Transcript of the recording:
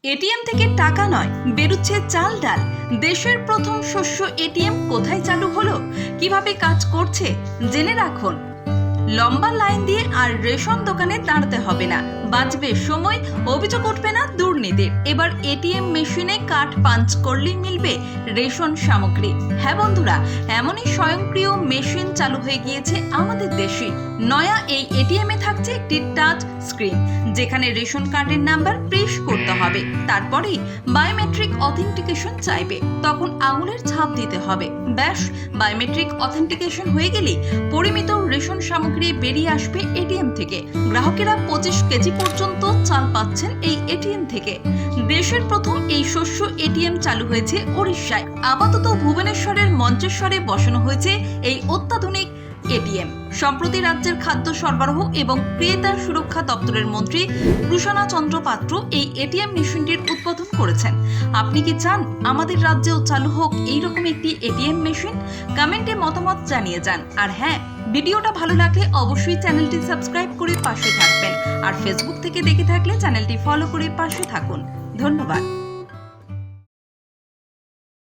ATM থেকে টাকা নয়, বেরুচ্ছে চাল ডাল। দেশের প্রথম শস্য এটিএম কোথায় চালু হলো, কিভাবে কাজ করছে জেনে রাখুন। লম্বা লাইন দিয়ে আর রেশন দোকানে দাঁড়াতে হবে না, বাঁচবে সময়, অভিযোগ উঠবে না দুর্নীতির। এবার এটিএম মেশিনে কার্ড পাঞ্চ করলেই মিলবে রেশন সামগ্রী। হ্যাঁ বন্ধুরা, এমনই স্বয়ংক্রিয় মেশিন চালু হয়ে গিয়েছে আমাদের দেশে। নয়া এই এটিএমে থাকছে একটি টাচ স্ক্রিন, যেখানে রেশন কার্ডের নাম্বার প্রেস করতে হবে, তারপরেই বায়োমেট্রিক অথেন্টিকেশন চাইবে, তখন আঙুলের ছাপ দিতে হবে। ব্যাস, বায়োমেট্রিক অথেন্টিকেশন হয়ে গেলেই পরিমিত রেশন সামগ্রী বেরিয়ে আসবে এটিএম থেকে। গ্রাহকেরা 25 কেজি পর্যন্ত চাল পাচ্ছেন এই এটিএম থেকে। দেশের প্রথম এই শস্য এটিএম চালু হয়েছে ওড়িশায়। আপাতত ভুবনেশ্বরের মঞ্চেশ্বরে বসানো হয়েছে এই অত্যাধুনিক এটিএম। সম্প্রতি রাজ্যের খাদ্য সরবরাহ এবং ক্রেতা সুরক্ষা দপ্তরের মন্ত্রী কৃষণা চন্দ্র পাত্র এই এটিএম মেশিনটির উদ্বোধন করেছেন। আপনি কি চান আমাদের রাজ্যেও চালু হোক এইরকম একটি এটিএম মেশিন? কমেন্টে মতামত জানিয়ে যান। আর হ্যাঁ, ভিডিওটা ভালো লাগলে অবশ্যই চ্যানেলটি সাবস্ক্রাইব করে পাশে থাকবেন। আর ফেসবুক থেকে দেখে থাকলে চ্যানেলটি ফলো করে পাশে থাকুন। ধন্যবাদ।